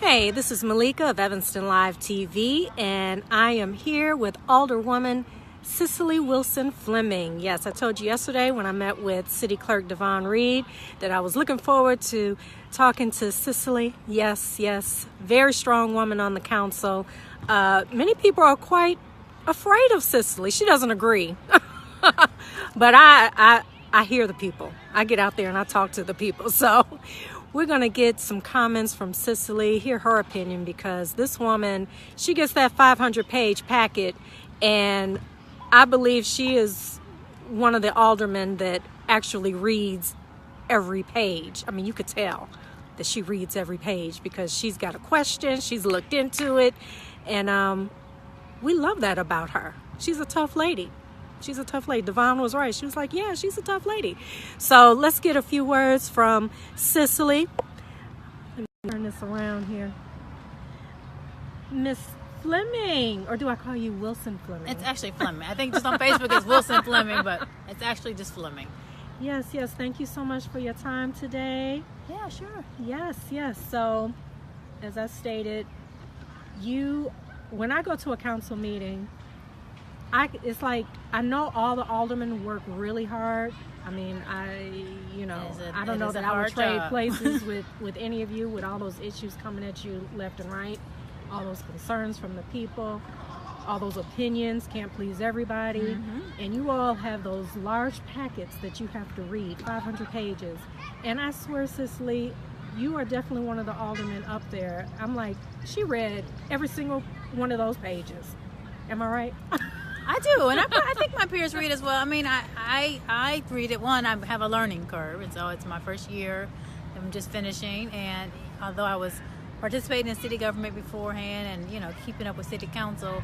Hey, this is Malika of Evanston Live TV, and I am here with Alderwoman Cicely Wilson Fleming. Yes, I told you yesterday when I met with City Clerk Devon Reed that I was looking forward to talking to Cicely. Yes, very strong woman on the council. Many people are quite afraid of Cicely. She doesn't agree, but I hear the people. I get out there and I talk to the people, so we're going to get some comments from Cicely, hear her opinion, because this woman, she gets that 500-page packet, and I believe she is one of the aldermen that actually reads every page. I mean, you could tell that she reads every page because she's got a question, she's looked into it, and we love that about her. She's a tough lady. She's a tough lady. Devon was right. She was like, yeah, she's a tough lady. So let's get a few words from Cicely. Let me turn this around here. Miss Fleming, or do I call you Wilson Fleming? It's actually Fleming. I think just on Facebook it's Wilson Fleming, but it's actually just Fleming. Yes. Thank you so much for your time today. Yeah, sure. Yes. So, as I stated, when I go to a council meeting, it's like I know all the aldermen work really hard. I mean, I don't know that I would trade places with any of you, with all those issues coming at you left and right, all those concerns from the people, all those opinions, can't please everybody. And you all have those large packets that you have to read, 500 pages. And I swear, Cicely, you are definitely one of the aldermen up there. I'm like, she read every single one of those pages. Am I right? I do, and I think my peers read as well. I mean, I read it. One, I have a learning curve, and so it's my first year. I'm just finishing, and although I was participating in city government beforehand and, keeping up with city council,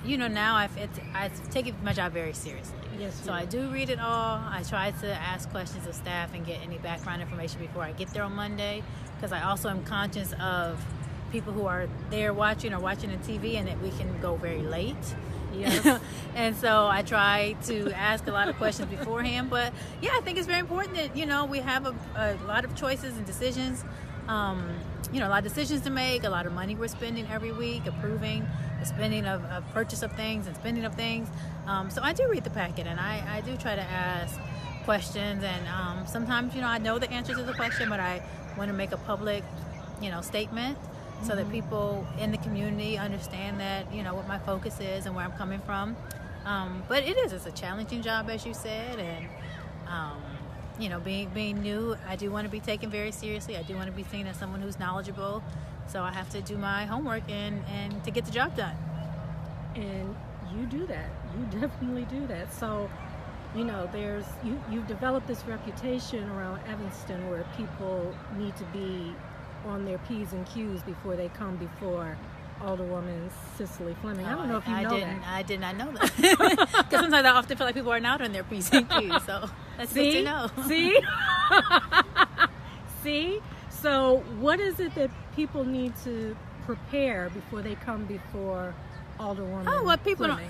now I take my job very seriously. Yes. So I do read it all. I try to ask questions of staff and get any background information before I get there on Monday, because I also am conscious of people who are there watching on TV, and that we can go very late. Yes. And so I try to ask a lot of questions beforehand. But yeah, I think it's very important that, we have a lot of choices and decisions, a lot of decisions to make, a lot of money we're spending every week, approving the spending of purchase of things and spending of things. So I do read the packet, and I do try to ask questions. And sometimes, I know the answer to the question, but I want to make a public, statement, so that people in the community understand that, what my focus is and where I'm coming from. But it's a challenging job, as you said, and, being new, I do want to be taken very seriously. I do want to be seen as someone who's knowledgeable. So I have to do my homework and to get the job done. And you do that. You definitely do that. So, you've developed this reputation around Evanston where people need to be on their P's and Q's before they come before Alderwoman Cicely Fleming. I don't know if you know that. I did not know that. Because sometimes I often feel like people are not on their P's and Q's, so that's good to know. See? So what is it that people need to prepare before they come before Alderwoman Oh, well, people Fleming?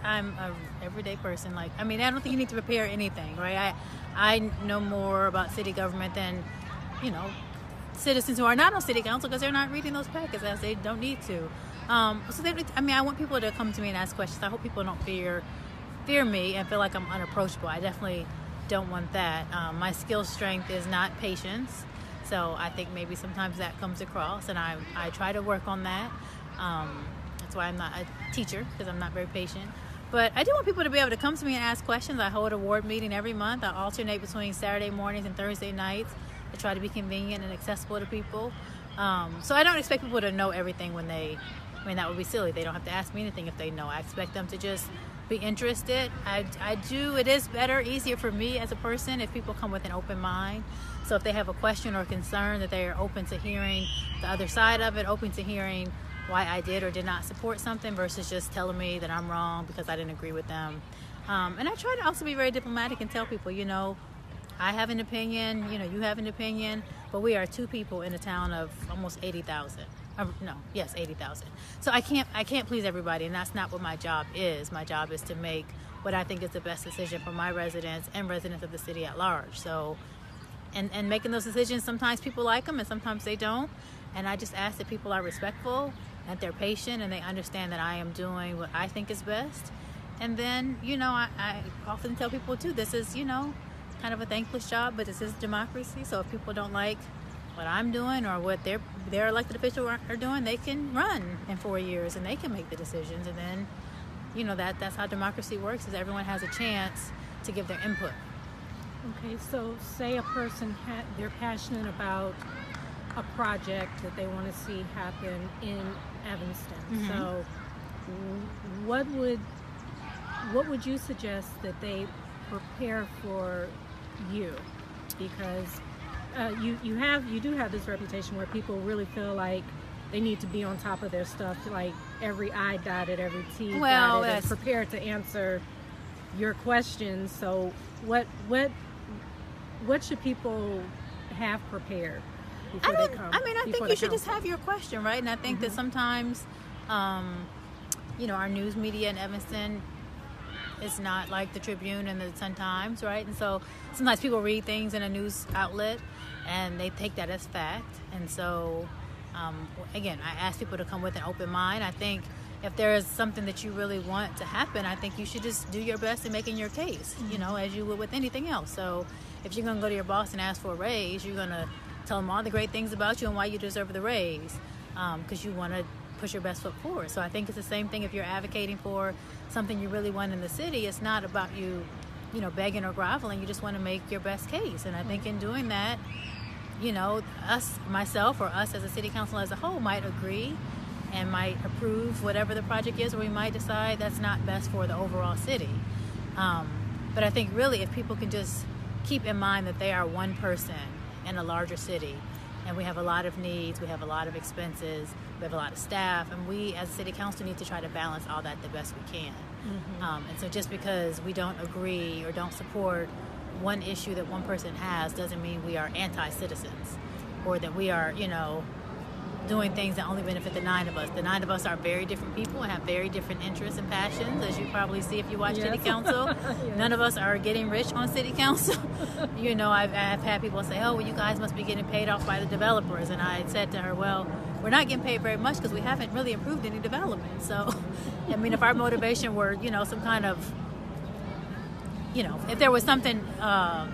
I'm an everyday person. I don't think you need to prepare anything, right? I know more about city government than, citizens who are not on city council, because they're not reading those packets as they don't need to. I want people to come to me and ask questions. I hope people don't fear me and feel like I'm unapproachable. I definitely don't want that. My skill strength is not patience, so I think maybe sometimes that comes across, and I try to work on that. That's why I'm not a teacher, because I'm not very patient. But I do want people to be able to come to me and ask questions. I hold a ward meeting every month. I alternate between Saturday mornings and Thursday nights. I try to be convenient and accessible to people. So I don't expect people to know everything that would be silly. They don't have to ask me anything if they know. I expect them to just be interested. It is easier for me as a person if people come with an open mind. So if they have a question or concern, that they are open to hearing the other side of it, open to hearing why I did or did not support something, versus just telling me that I'm wrong because I didn't agree with them. And I try to also be very diplomatic and tell people, I have an opinion, you have an opinion, but we are two people in a town of almost 80,000. 80,000. So I can't please everybody, and that's not what my job is. My job is to make what I think is the best decision for my residents and residents of the city at large. So, and making those decisions, sometimes people like them and sometimes they don't. And I just ask that people are respectful, that they're patient, and they understand that I am doing what I think is best. And then, I often tell people too, this is, kind of a thankless job, but this is democracy. So if people don't like what I'm doing or what their elected officials are doing, they can run in 4 years and they can make the decisions. And then, that's how democracy works, is everyone has a chance to give their input. Okay, so say a person they're passionate about a project that they want to see happen in Evanston. Mm-hmm. So what would you suggest that they prepare for you? Because you do have this reputation where people really feel like they need to be on top of their stuff, like every I dotted, every T dotted, and prepared to answer your questions. So what should people have prepared before they come? I think you should just have your question, right? And I think that sometimes, our news media in Evanston is not like the Tribune and the Sun-Times, right? And so sometimes people read things in a news outlet and they take that as fact. And so, again, I ask people to come with an open mind. I think if there is something that you really want to happen, I think you should just do your best in making your case, as you would with anything else. So if you're going to go to your boss and ask for a raise, you're going to tell them all the great things about you and why you deserve the raise, because you want to push your best foot forward. So I think it's the same thing if you're advocating for something you really want in the city. It's not about you, begging or groveling. You just want to make your best case. And I think in doing that, myself or us as a city council as a whole might agree and might approve whatever the project is, or we might decide that's not best for the overall city. But I think really if people can just keep in mind that they are one person in a larger city, and we have a lot of needs, we have a lot of expenses, we have a lot of staff, and we as a city council need to try to balance all that the best we can. And so just because we don't agree or don't support one issue that one person has doesn't mean we are anti-citizens, or that we are, doing things that only benefit the 9 of us. The 9 of us are very different people and have very different interests and passions, as you probably see if you watch City Council. Yes. None of us are getting rich on City Council. I've had people say, oh, well, you guys must be getting paid off by the developers. And I said to her, well, we're not getting paid very much because we haven't really improved any development. So, if our motivation were, some kind of, if there was something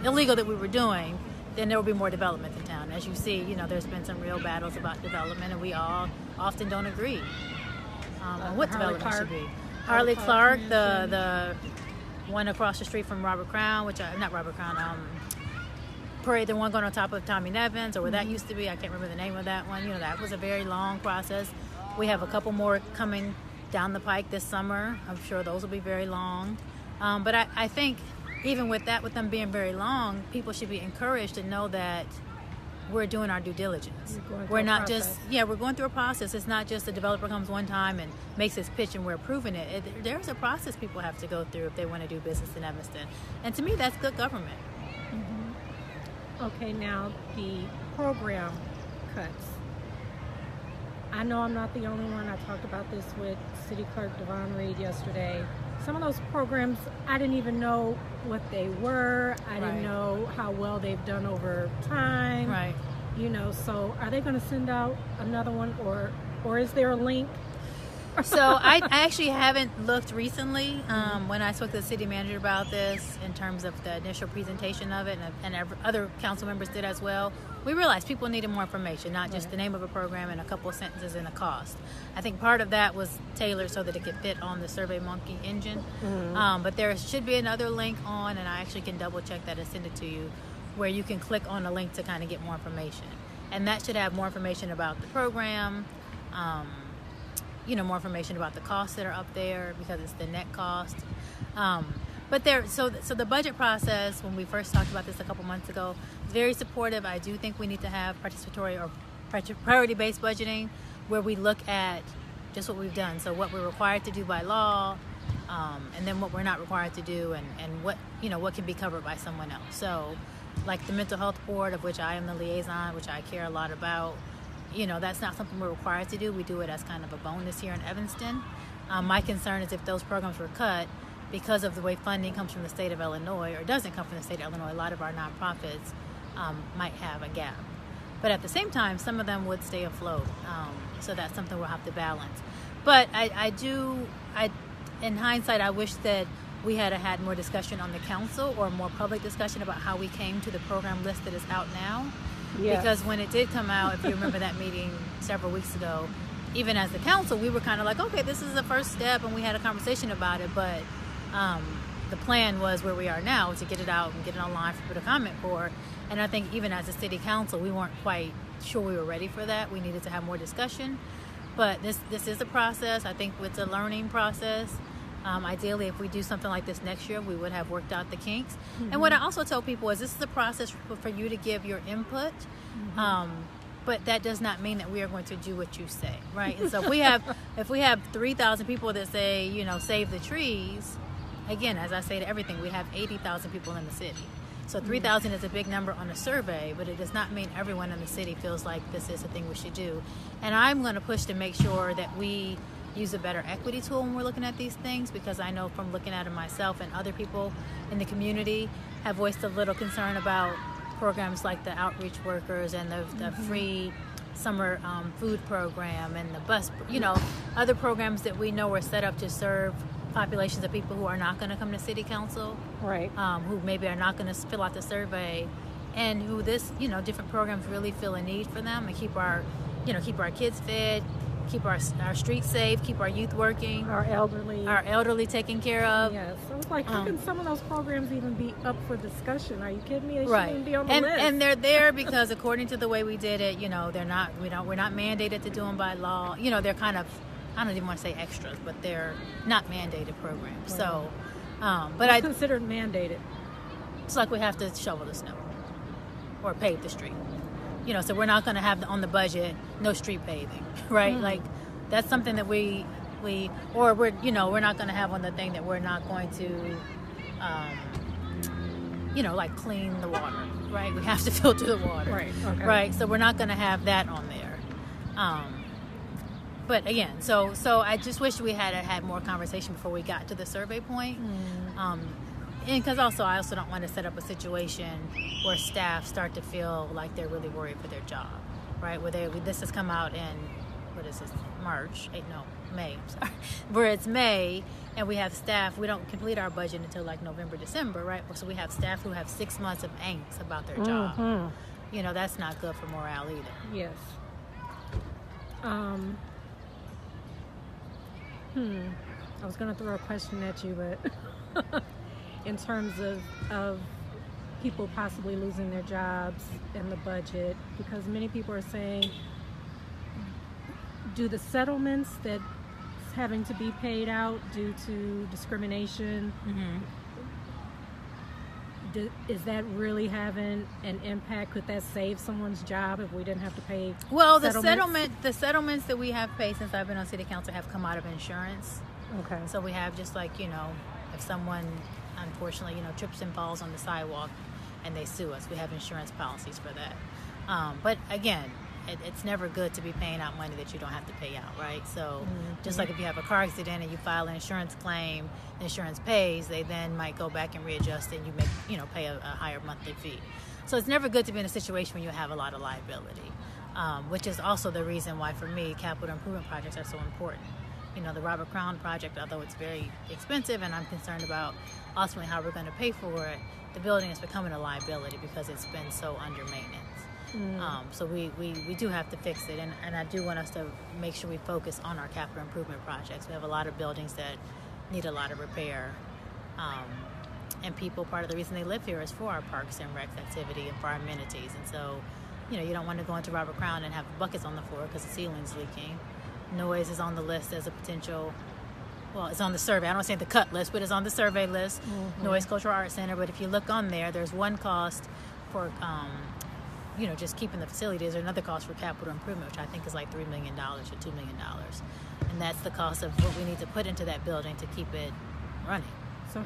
illegal that we were doing, then there will be more development in town. As you see, there's been some real battles about development, and we all often don't agree on what development should be. Harley Clark, the one across the street from Robert Crown, Parade, the one going on top of Tommy Nevins, or where that used to be. I can't remember the name of that one. That was a very long process. We have a couple more coming down the pike this summer. I'm sure those will be very long. But I think even with them being very long, people should be encouraged to know that we're doing our due diligence. We're not just, we're going through a process. It's not just the developer comes one time and makes his pitch and we're approving it. There's a process people have to go through if they want to do business in Evanston. And to me, that's good government. Okay, now the program cuts. I know I'm not the only one. I talked about this with City Clerk Devon Reed yesterday. Some of those programs, I didn't even know what they were. I didn't know how well they've done over time. Right. So are they going to send out another one, or is there a link? So I actually haven't looked recently. When I spoke to the city manager about this, in terms of the initial presentation of it, and other council members did as well, we realized people needed more information, not just the name of a program and a couple of sentences and a cost. I think part of that was tailored so that it could fit on the SurveyMonkey engine. But there should be another link on, and I actually can double check that and send it to you, where you can click on a link to kind of get more information. And that should have more information about the program, more information about the costs that are up there, because it's the net cost. But so the budget process, when we first talked about this a couple months ago, is very supportive. I do think we need to have participatory or priority-based budgeting, where we look at just what we've done. So what we're required to do by law, and then what we're not required to do, and what can be covered by someone else. So like the mental health board, of which I am the liaison, which I care a lot about, that's not something we're required to do. We do it as kind of a bonus here in Evanston. My concern is if those programs were cut, because of the way funding comes from the state of Illinois, or doesn't come from the state of Illinois, a lot of our nonprofits might have a gap. But at the same time, some of them would stay afloat. So that's something we'll have to balance. But in hindsight, I wish that we had more discussion on the council, or more public discussion about how we came to the program list that is out now. Yes. Because when it did come out, if you remember that meeting several weeks ago, even as the council, we were kind of like, okay, this is the first step, and we had a conversation about it. But the plan was where we are now, to get it out and get it online for people to comment for. And I think even as a city council, we weren't quite sure we were ready for that. We needed to have more discussion. But this is a process. I think it's a learning process. Ideally, if we do something like this next year, we would have worked out the kinks. Mm-hmm. And what I also tell people is this is a process for you to give your input. Mm-hmm. But that does not mean that we are going to do what you say, right? And so if we have 3,000 people that say, save the trees, again, as I say to everything, we have 80,000 people in the city. So 3,000 is a big number on a survey, but it does not mean everyone in the city feels like this is a thing we should do. And I'm going to push to make sure that we use a better equity tool when we're looking at these things, because I know from looking at it myself, and other people in the community have voiced a little concern about programs like the outreach workers and the free summer food program and the bus, other programs that we know are set up to serve populations of people who are not going to come to city council, right? Who maybe are not going to fill out the survey, and who different programs really feel a need for them, and keep our kids fed, keep our streets safe, keep our youth working, our elderly taken care of. Yes, so it's like, how can some of those programs even be up for discussion? Are you kidding me? They shouldn't even be on the list. And they're there because according to the way we did it, we're not mandated to do them by law. They're kind of, I don't even want to say extras, but they're not mandated programs. Right. So, but I considered mandated. It's like we have to shovel the snow or pave the street. So we're not going to have on the budget no street paving, right? Mm-hmm. Like that's something that we're not going to have on the thing that we're not going to, like clean the water, right? We have to filter the water, right? Okay. Right. So we're not going to have that on there. But again, so I just wish we had more conversation before we got to the survey point. Mm. And because I also don't want to set up a situation where staff start to feel like they're really worried for their job, right? This has come out in, May, sorry. Where it's May, and we have staff, we don't complete our budget until like November, December, right? So we have staff who have 6 months of angst about their job. Mm-hmm. That's not good for morale either. Yes. I was going to throw a question at you, but in terms of people possibly losing their jobs and the budget, because many people are saying, do the settlements that's having to be paid out due to discrimination, is that really having an impact? Could that save someone's job if we didn't have to pay? Well, the settlements that we have paid since I've been on city council have come out of insurance. Okay. So we have just like, if someone unfortunately, trips and falls on the sidewalk and they sue us, we have insurance policies for that. But again, it's never good to be paying out money that you don't have to pay out, right? So just like if you have a car accident and you file an insurance claim, the insurance pays, they then might go back and readjust and you pay a higher monthly fee. So it's never good to be in a situation when you have a lot of liability, which is also the reason why for me capital improvement projects are so important. The Robert Crown project, although it's very expensive and I'm concerned about ultimately how we're going to pay for it, the building is becoming a liability because it's been so under maintenance. So we do have to fix it, and I do want us to make sure we focus on our capital improvement projects. We have a lot of buildings that need a lot of repair, and people, part of the reason they live here is for our parks and rec activity and for our amenities. And so you don't want to go into Robert Crown and have buckets on the floor because the ceiling's leaking. Noise is on the list as a potential, it's on the survey. I don't say the cut list, but it's on the survey list. Noise Cultural Arts Center. But if you look on there's one cost for just keeping the facility. There's another cost for capital improvement, which I think is like $3 million or $2 million. And that's the cost of what we need to put into that building to keep it running. So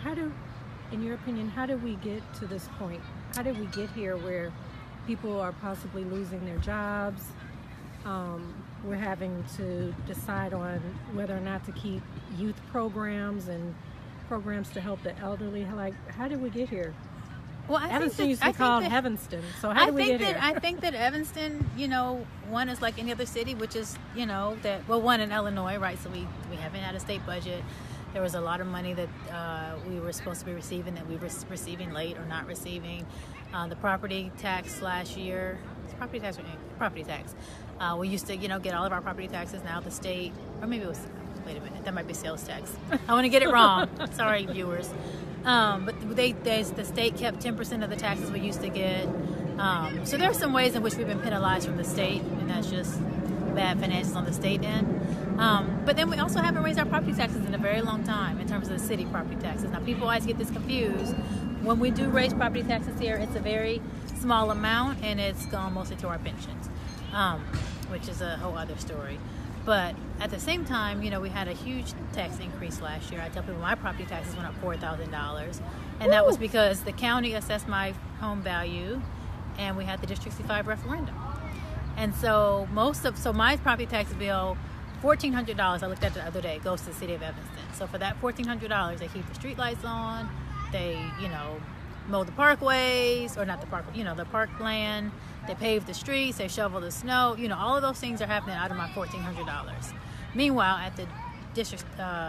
in your opinion, how did we get to this point? How did we get here where people are possibly losing their jobs? We're having to decide on whether or not to keep youth programs and programs to help the elderly. Like, how did we get here? Well, I Evanston used to be called Heavenston. So how did we get here? I think that Evanston, one is like any other city, which is, one in Illinois, right? So we haven't had a state budget. There was a lot of money that we were supposed to be receiving that we were receiving late or not receiving. The property tax last year, property tax. We used to, get all of our property taxes. Now the state, or maybe it was, wait a minute, that might be sales tax. I want to get it wrong. Sorry, viewers. But the state kept 10% of the taxes we used to get. So there are some ways in which we've been penalized from the state, and that's just bad finances on the state end. But then we also haven't raised our property taxes in a very long time in terms of the city property taxes. Now, people always get this confused. When we do raise property taxes here, it's a very small amount, and it's gone mostly to our pensions, which is a whole other story. But at the same time, we had a huge tax increase last year. I tell people my property taxes went up $4,000. And that was because the county assessed my home value, and we had the District 65 referendum. And so my property tax bill, $1,400, I looked at it the other day, goes to the city of Evanston. So for that $1,400, they keep the street lights on, they, mow the parkways, or not the park, the parkland. They pave the streets, they shovel the snow. All of those things are happening out of my $1,400. Meanwhile, at the District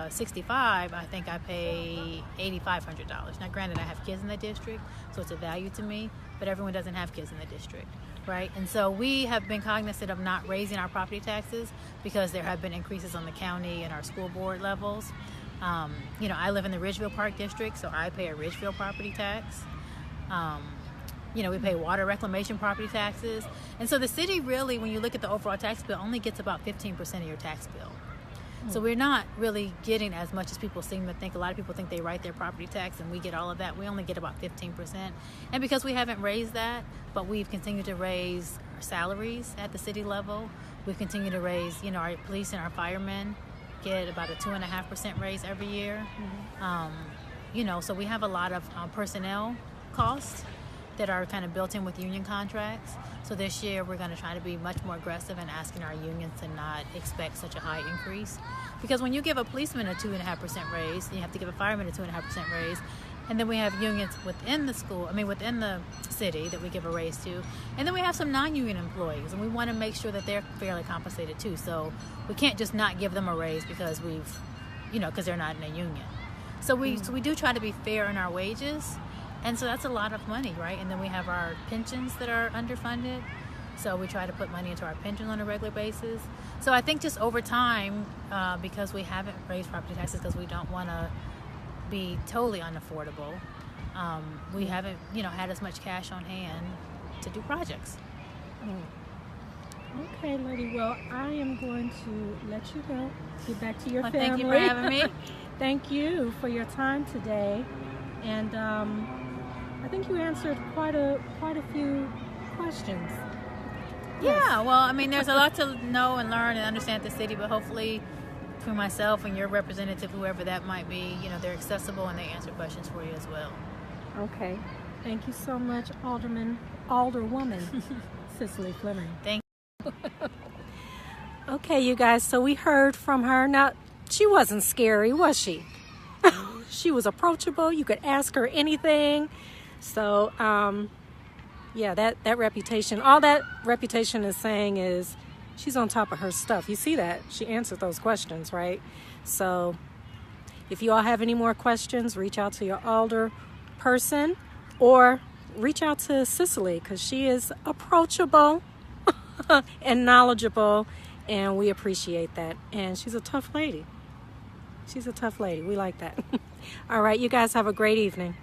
65, I think I pay $8,500. Now, granted, I have kids in the district, so it's a value to me, but everyone doesn't have kids in the district, right? And so we have been cognizant of not raising our property taxes because there have been increases on the county and our school board levels. I live in the Ridgeville Park District, so I pay a Ridgeville property tax. We pay water reclamation property taxes. And so the city really, when you look at the overall tax bill, only gets about 15% of your tax bill. So we're not really getting as much as people seem to think. A lot of people think they write their property tax and we get all of that. We only get about 15%. And because we haven't raised that, but we've continued to raise our salaries at the city level, we've continued to raise, our police and our firemen get about a 2.5% raise every year. So we have a lot of personnel costs that are kind of built in with union contracts. So this year we're going to try to be much more aggressive in asking our unions to not expect such a high increase. Because when you give a policeman a 2.5% raise, you have to give a fireman a 2.5% raise. And then we have unions within the city that we give a raise to. And then we have some non-union employees, and we want to make sure that they're fairly compensated too. So we can't just not give them a raise because because they're not in a union. So we do try to be fair in our wages. And so that's a lot of money, right? And then we have our pensions that are underfunded. So we try to put money into our pensions on a regular basis. So I think just over time, because we haven't raised property taxes because we don't want to be totally unaffordable, we haven't, had as much cash on hand to do projects. Okay, lady. Well, I am going to let you go. Get back to your family. Thank you for having me. Thank you for your time today. And I think you answered quite a few questions. Yeah, well, there's a lot to know and learn and understand the city, but hopefully through myself and your representative, whoever that might be, they're accessible and they answer questions for you as well. Okay. Thank you so much, Alderwoman Cicely Fleming. Thank you. Okay, you guys, so we heard from her. Now, she wasn't scary, was she? She was approachable. You could ask her anything. So, that reputation, all that reputation is saying is she's on top of her stuff. You see that? She answered those questions, right? So if you all have any more questions, reach out to your alder person or reach out to Cicely because she is approachable and knowledgeable, and we appreciate that. And she's a tough lady. We like that. All right, you guys have a great evening.